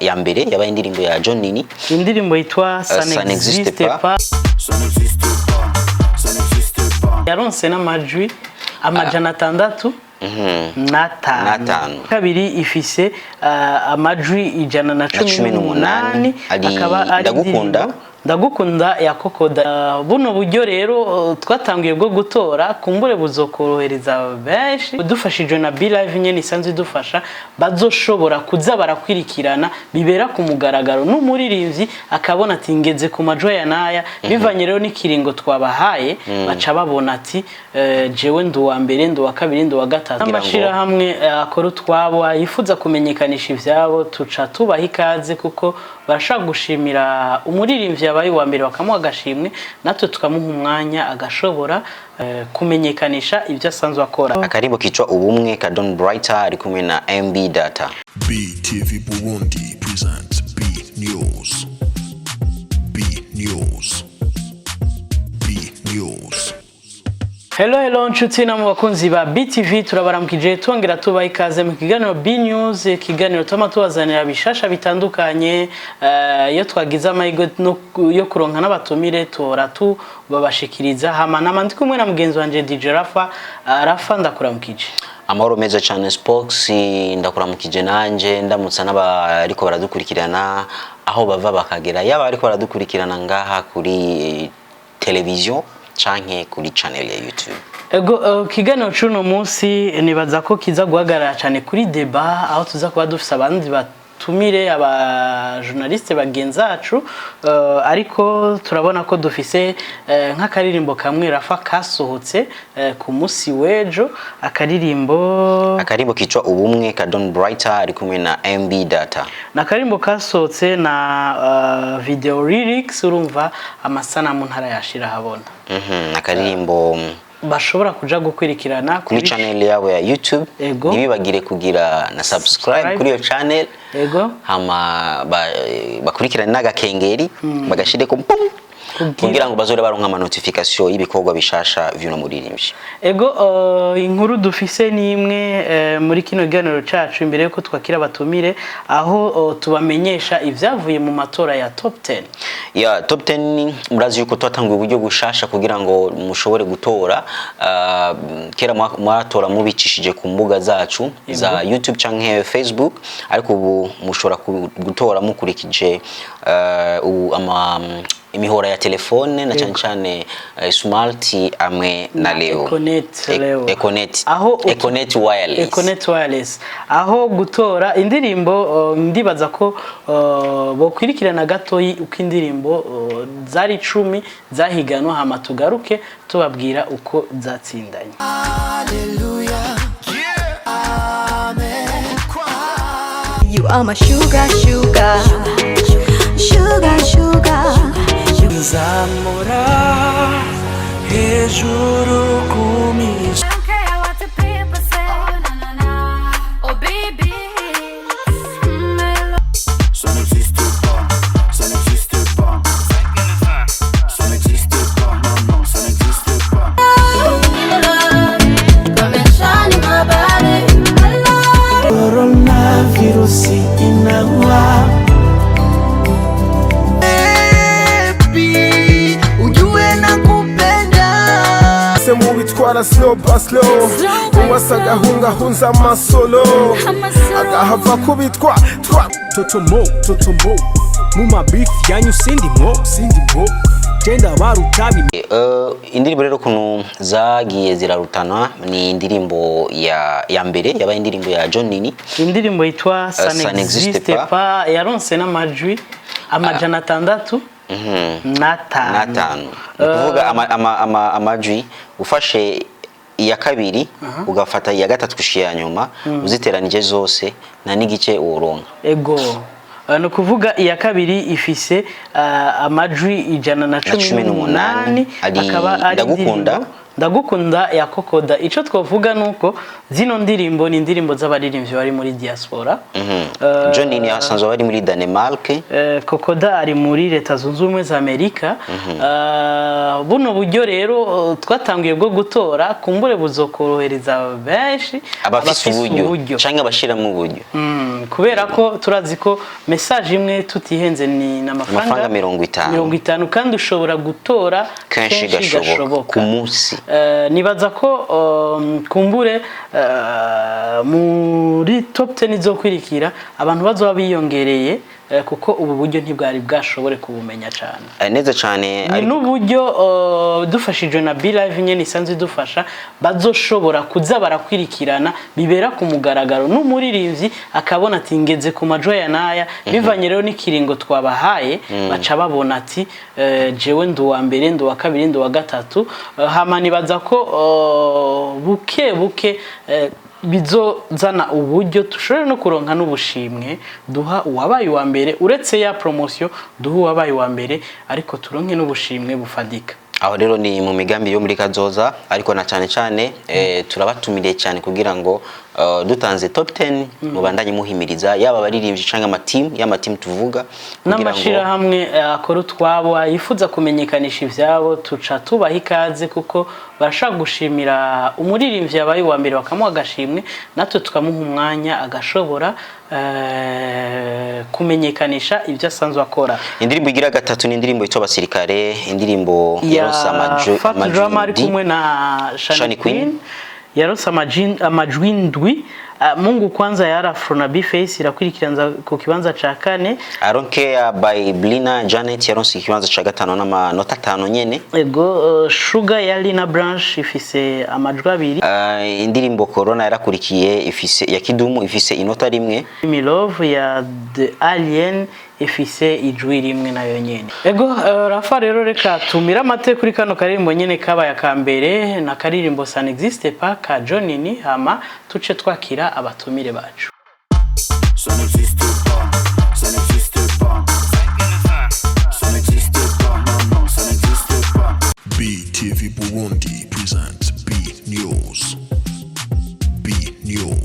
ya mbere yabaye indirimbo ya John Nini, indirimbo yitwa Ça n'existe pas. Yaronse n'amajwi amajana 6 n'atanu. Kabiri ifise amajwi 118 akaba ari ndagukunda ya Kokoda. Buno buryo rero twatangiye bwo gutora kumbure buzokorohereza benshi dufashijwe na Be Live nyene isanzwe dufasha bazoshobora kuza barakwirikirana bibera ku mugaragaro n'umuririmbyi akabona ati ngeze ku majwi ya naya bivanye rero n'ikiringo twabahaye baca babona ati jewe nduwa mbere nduwa kabiri nduwa gatatu. Amashira hamwe akora twabo yifuza kumenyekanisha ivyabo tuca tubaha ikaze kuko barashaka gushimira umuririmbyi yabaye wa mbere bakamuha agashimwe natwe tukamuha umwanya agashobora kumenyekanisha ibyo asanzwe akora. Akarimbo kicwa ubumwe ka Don Brighter ari kumwe na MB Data. BTV Burundi presents B News. B News. B News. Hello nshuti na mubakunzi ba BTV turabaramukije twongera tubaha ikaze mu kiganiro B News, kiganiro tuma tubazanira bishasha bitandukanye iyo twagize amahigo yo kuronka n'abatumire tora babashikiriza hama namandi kumwe na mugenzi wanje DJ Rafa ndakuramukije. Amahoro meza cyane Spox ndakuramukije nanje ndamutsa n'abariko baradukurikirana aho bava bakagera yaba ariko baradukurikirana ngaha kuri television canke kuri channel ya YouTube. Ego kiganiro cuno munsi nibaza ko kiza guhagarara cyane kuri débat aho tuza kuba dufise abandi batumire aba journaliste bagenzacu ariko turabona ko dufise nk'akaririmbo kamwe Rafa kasohotse ku musi wejo akarimbo kicwa ubumwe ka Don Brighter ari kumwe na MB Data. Nakarimbo kasohotse na video lyrics urumva amasanamu ntara yashira habona. Nakarimbo bashobora kuja gukwirikirana kuri channel yabo ya YouTube. Nibibagire kugira na subscribe kuri yo channel. Hama bakurikirana n'agakengeri bagashire ko kugira ngo bazore baronka ama notification y'ibikorwa bishasha vyuno muririmbyi. Inkuru dufise ni imwe muri kino ganiro cacu imbere yuko twakira batumire aho tubamenyesha ivyavuye mu matora ya top 10. Ya top 10 murazi yuko twatanguye uburyo gushasha kugira ngo mushobore gutora kera mwatora mubicishije ku mbuga zacu za YouTube canke Facebook ariko ubu mushobora gutora mukurikije imihora ya telefone na cyane smart amwe na Leo Econet wireless aho gutora indirimbo ndibaza ko bokwirikirana gatoyi uko indirimbo zari 10 zahiganwa hama tugaruke tubabwira uko zatsindanye. Hallelujah. Amen. You are my sugar Zamora hejuru kumisha. Don't care what the people say, oh baby. Ça n'existe pas, ça n'existe pas. Ça n'existe pas, non, ça n'existe pas. Coronavirus inaua. Twara slow uwasaga hunza masolo agahava kubitwa totomo mu mabeef yanyu sindimo genda barutabi. Indirimbo rero kuno zagiye zirarutana ni indirimbo ya mbere yabaye indirimbo ya John Nini, indirimbo yitwa Ça n'existe pas yaronse n'amajwi amajana 6 n'atanu. Kuvuga amajwi ufashe iya kabiri ugafata iya gatatu kushiya nyuma uziteranije zose na nigice uronka. No kuvuga iya kabiri ifise amajwi 118 akaba ari ndagukunda ya Kokoda ico twovuga nuko zino ndirimbo ni indirimbo z'abaririmbyi bari muri diaspora. John ni asanzwe bari muri Denmark, Kokoda ari muri Leta Zunze Ubumwe za Amerika. Buno buryo rero twatangiye bwo gutora kumbure buzokorohereza benshi abafise uburyo canke abashira mu buryo, kubera ko turazi ko message imwe tutihenze ni n'amafaranga 50 kandi ushobora gutora kenshi gashoboka ku munsi. Nibaza ko kumbure muri top 10 izokwirikira abantu bazoba biyongereye kuko ubu buryo ntibwari bwashobore kubumenya cyane neza cyane, ni n'uburyo dufashijwe na Be Live nyene isanzwe dufasha bazoshobora kuza barakwirikirana bibera ku mugaragaro n'umuririmbyi akabona ati ngeze ku majwi ya naya bivanye rero n'ikiringo twabahaye baca babona ati jewe nduwa mbere nduwa kabiri nduwa gatatu. Hama nibaza ko buke bizozana uburyo tushobora no kuronka n'ubushimwe duha uwabaye wa mbere uretse ya promotion duha uwabaye wa mbere ariko turonke n'ubushimwe bufadika. Aho rero ni mu migambi yo muri kazoza, ariko na cyane cyane turabatumiriye cyane kugira ngo dutanze top 10 mubandanye muhimiriza yaba baririmbyi canke y'amateam tuvuga n'amashira hamwe akora twabo yifuza kumenyekanisha ivyabo tuca tubaha ikaze kuko barashaka gushimira umuririmbyi yabaye wa mbere bakamuha agashimwe natwe tukamuha umwanya agashobora kumenyekanisha ibyo asanzwe akora. Indirimbo igira gatatu ni indirimbo yitwa Basirikare, indirimbo yaronse amajwi ari kumwe na Shani Queen yaronse amajwi ndwi. Mungu kwanza ya Afro na B-Face irakwirikiranza ku kibanza ca kane. Aronkea by Blina Janet yaronse ikibanza ca gatano n'amanota 5 nyene. Ego Sugar ya Lina Branch ifise amajwi 2. Indirimbo Corona yarakurikiye ifise ya Kidumu ifise inota rimwe. Me Love ya The Alien ifise ijwi rimwe nayo nyene. Ego Rafa rero reka tumira amate kuri kano karirimbo nyene kaba ya kambere na karirimbo Ça n'existe pas ka Jonini hama tuce twakira abatumire bacu. Ça n'existe pas, ça n'existe pas. Ça n'existe pas, non, ça n'existe pas. BTV Burundi presents B News. B News.